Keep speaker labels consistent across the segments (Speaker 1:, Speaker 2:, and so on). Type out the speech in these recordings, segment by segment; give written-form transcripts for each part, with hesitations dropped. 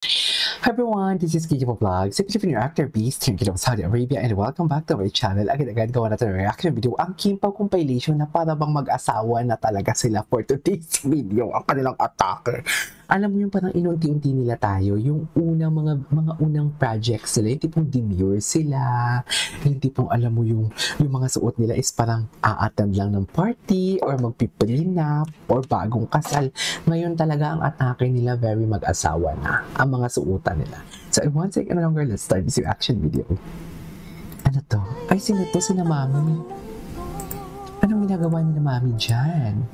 Speaker 1: Hi everyone, this is Kiki Vlog, si Filipino actor Beast here in Saudi Arabia and welcome back to my channel. Agad-agad gawa natin ang reaction video, ang Kim Pao compilation na para bang mag-asawa na talaga sila for today's video, ang kanilang atake. Alam mo yung parang inunti-unti nila tayo, yung unang mga unang projects nila, yung tipong demure sila, yung tipong alam mo yung mga suot nila is parang a-attend lang ng party or magpiprenup or bagong kasal. Ngayon talaga ang atake nila very mag-asawa na ang mga suotan nila. So in one second longer, let's start this reaction video. Ano to? Ay, sino to? Sina Mami. Anong ginagawa ni na Mami dyan?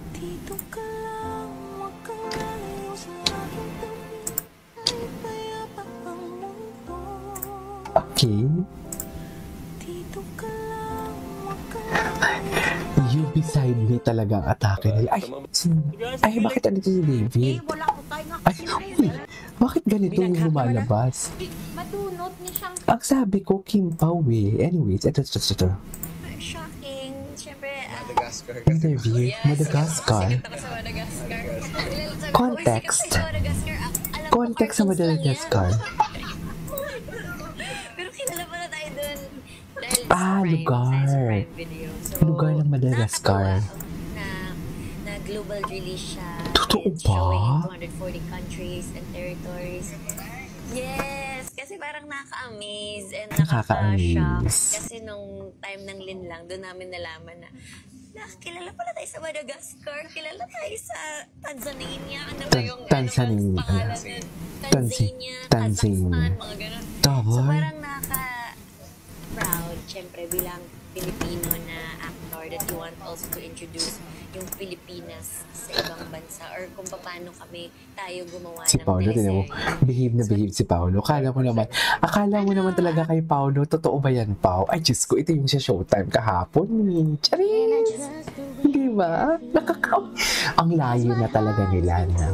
Speaker 1: Okay. You beside me talaga ang atake nila. Ay, bakit andito si David? Ay, bakit ganito yung lumalabas?
Speaker 2: Madunot ni siyang...
Speaker 1: Ang sabi ko, Kim Pao eh. Anyways, ito.
Speaker 2: Shocking. Siyempre,
Speaker 3: Madagascar.
Speaker 1: Interview,
Speaker 2: yes.
Speaker 1: Madagascar.
Speaker 2: Sikat ako sa Madagascar.
Speaker 1: Context. Context sa Madagascar.
Speaker 2: Pero kilala pala tayo dun. Dahil
Speaker 1: Lugar.
Speaker 2: So,
Speaker 1: Lugar ng Madagascar.
Speaker 2: Na global release siya.
Speaker 1: Totoo
Speaker 2: It's
Speaker 1: ba?
Speaker 2: showing in 240 countries and territories. Yes! Kasi parang nakaka-amaze and nakaka-shock. Kasi nung time ng Linlang, doon namin nalaman na kilala pala tayo sa Madagascar, kilala tayo sa Tanzania, ano ba yung
Speaker 1: Tanzania.
Speaker 2: Tanzania, Kazakhstan, mga ganun. So parang nakaka-proud, syempre, bilang Pilipino na actor that you want also to introduce yung Pilipinas sa ibang bansa or kung paano tayo gumawa
Speaker 1: Si
Speaker 2: ng
Speaker 1: Paolo, tinan mo, behave si Paolo. Akala mo naman talaga kay Paolo, totoo ba yan, Pao? Ay, Diyos ko, ito yung sa Showtime kahapon. Charis! Hindi ba? Ang layo na talaga nila na.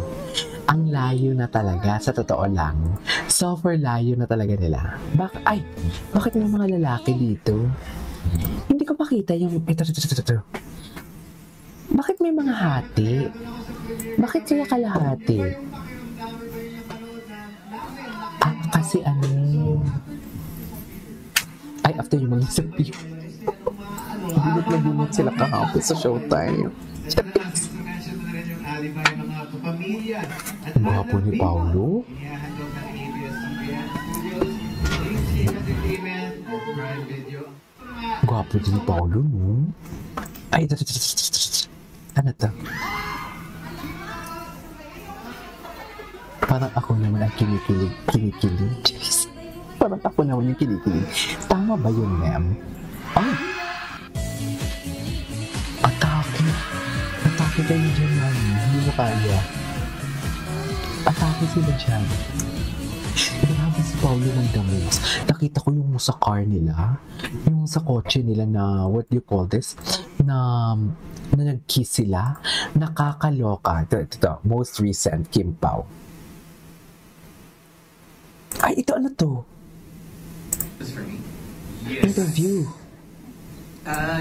Speaker 1: Ang layo na talaga, sa totoo lang. Super layo na talaga nila. Bakit may mga lalaki dito? Hindi ko makita yung... Ito. Bakit may mga hati? Bakit sila kalahati? Kasi ano... Ay, after yung mga sabi. Bunot sila kahapon sa Showtime. Ang gwapo ni Paolo. Gwapo din ni Paolo, no? Ay, ito. Ano to? Parang ako naman ang kinikilig. Parang ako naman yung kinikilig. Tama ba yun, ma'am? Ay! Atake kayo dyan, ma'am. Hindi mo kaya. Atake sila dyan. Grabe si Paolo ng damos. Nakita ko yung sa car nila, yung sa kotse nila na, what do you call this? Na nag-kiss sila. Nakakaloka. Ito. Most recent, Kim Pao. Ay, ito ano to?
Speaker 3: That's for me. Yes.
Speaker 1: Interview.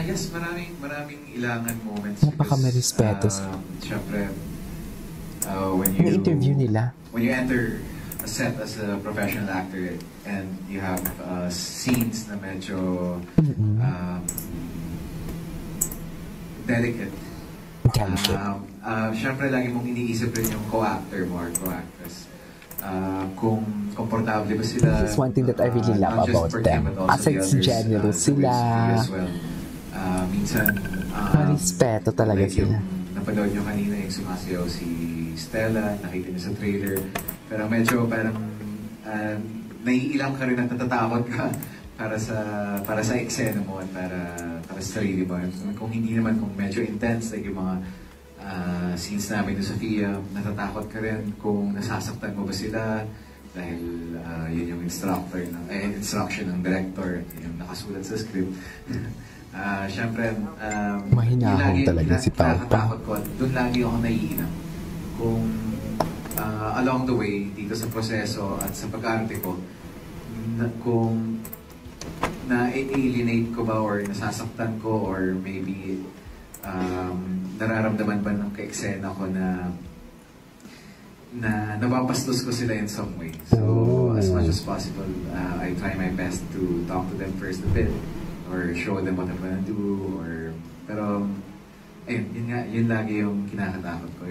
Speaker 3: Yes, maraming ilangan moments.
Speaker 1: Napaka-may respeto.
Speaker 3: Siyempre, when
Speaker 1: Yung interview nila.
Speaker 3: When you enter a set as a professional actor and you have scenes na medyo delicate. Siyempre, lagi mong iniisip rin yung co-actor mo or co-actress. Kung komportable ba sila.
Speaker 1: This is one thing that I really love about them. Aside sa generous sila.
Speaker 3: Minsan,
Speaker 1: Marespeto talaga sila.
Speaker 3: Napanood nyo kanina yung sumasayaw si Stella, nakita nyo sa trailer. Pero medyo parang naiilang ka rin at natatakot ka para sa eksena mo at para sa sarili mo. Kung hindi naman, kung medyo intense, like yung mga scenes namin ni Sofia, natatakot ka rin kung nasasaktan mo ba sila dahil yun yung instruction ng director, yung nakasulat sa script. Siyempre,
Speaker 1: mahinahon talaga si Pao.
Speaker 3: Nakakatakot ko at doon lagi ako naiinam. Kung along the way, dito sa proseso at sa pag-arte ko, kung na-alienate ko ba or nasasaktan ko or maybe nararamdaman ba ng ka-eksena ko na na nababastos ko sila in some way. So, as much as possible, I try my best to talk to them first a bit or show them what I'm gonna do pero ayun, yun lagi yung kinakatakot ko.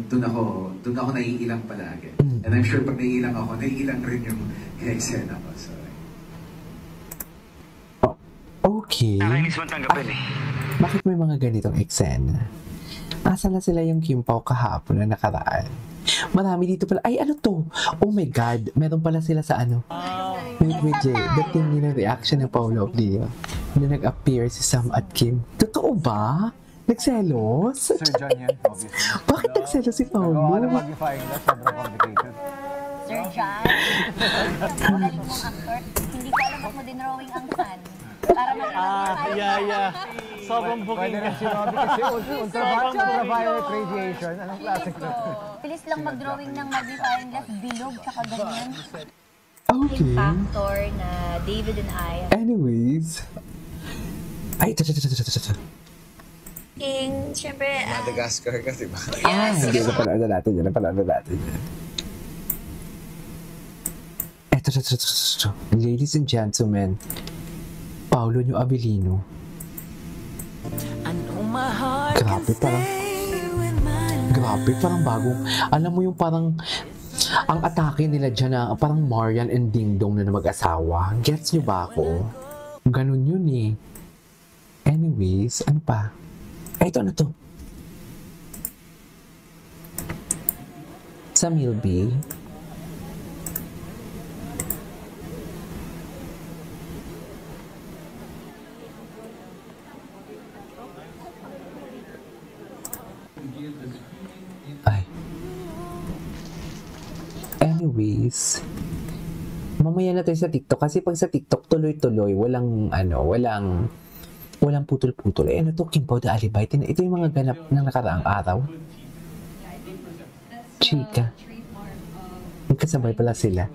Speaker 3: Doon ako naiilang palagi. And I'm sure pag naiilang ako, naiilang rin yung kaya-eksena ko. So,
Speaker 1: okay.
Speaker 4: Nakainis mo tanggapin eh.
Speaker 1: Bakit may mga ganitong eksena? Asa na sila yung Kim Pao kahapon na nakaraan? Marami dito pala. Ay, ano to? Oh my God. Meron pala sila sa ano. Wait, Jay. Dating yun ang reaction ng Paolo Oblio na nag-appear si Sam at Kim. Totoo ba? Nagselos?
Speaker 5: Sir John yan, obviously.
Speaker 1: Bakit nagselos si Paolo?
Speaker 5: Nagawa na magnifying glass, sobrang complicated.
Speaker 6: Sir John, akala niyo kung actor, hindi ko alam ba't mo dinrawing ang sun. Para maging
Speaker 7: Yeah. Sobrang booking
Speaker 5: Pwede
Speaker 7: ka.
Speaker 5: rin sinabi kasi ultraviolet radiation. Anong klase ko?
Speaker 6: bilis lang mag-drawing ng magnifying glass, bilog, tsaka ganyan.
Speaker 1: Okay.
Speaker 6: Factor na David and I.
Speaker 1: Anyways. Ay, ito.
Speaker 2: Siyempre,
Speaker 5: Madagascar ka, diba?
Speaker 1: Hindi na pala natin. Ito. Ladies and gentlemen, Paolo Nyo Avellino. Grabe, parang bagong, alam mo yung parang, ang atake nila dyan na parang Marian and Ding Dong na mag-asawa. Gets nyo ba ako? Ganun yun eh. Anyways, ano pa? Ay, ito, ano to? Sa Milby. Ay. Anyways, mamaya na tayo sa TikTok kasi pag sa TikTok tuloy-tuloy, walang putol-putol. Eh, ano to? Kim Pao The Alibay. Ito yung mga ganap ng nakaraang araw. Chika. Magkasabay pala sila.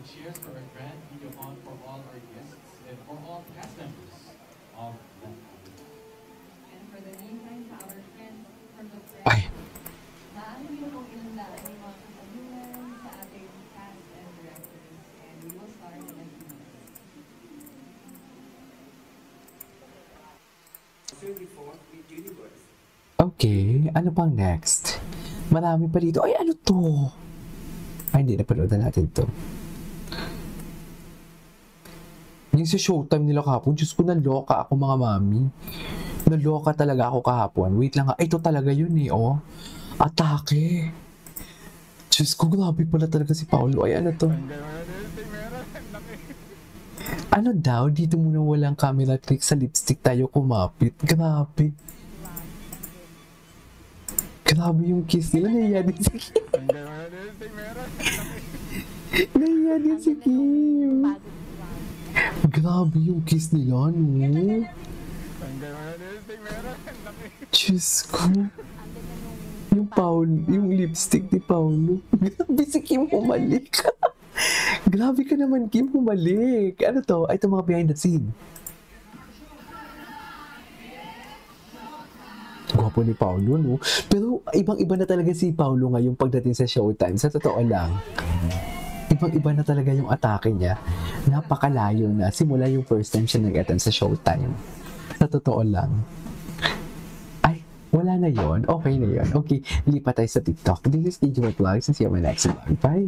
Speaker 8: Cheers for a grand video on for all our guests and for all cast members of the
Speaker 9: And for the meantime, to our friends from the press,
Speaker 1: Ay.
Speaker 9: maaari niyo pong ilandaan yung mga katanungan sa ating cast and directors. And we will start in a few minutes.
Speaker 1: Okay, ano pang next? Marami pa dito. Ay, ano to? Ay, hindi, napanood na natin to. Yung sa showtime nila kahapon, Diyos ko, naloka ako mga mami. Naloka talaga ako kahapon. Wait lang, ito talaga yun eh, oh. Atake. Diyos ko, grabe pala talaga si Paolo. Ay, ano to? Ano daw? Dito muna walang camera trick sa lipstick tayo kumapit. Grabe. Grabe yung kiss nila. Nahiya din si Kim. Nahiya din si Kim. Grabe yung kiss nila, no? Diyos ko. Yung lipstick ni Paolo. Grabe si Kim humalik. Grabe ka naman, Kim, humalik. Ano to? Ay, ito mga behind the scene. Gwapo ni Paolo, no? Pero ibang-iba na talaga si Paolo ngayon pagdating sa showtime. Sa totoo lang. Ibang-iba na talaga yung atake niya. Napakalayo na. Simula yung first time siya nag-attend sa showtime. Sa totoo lang. Ay, wala na yon. Okay na yon. Okay, lipat tayo sa TikTok. This is DJ Vlogs and see you on my next vlog. Bye!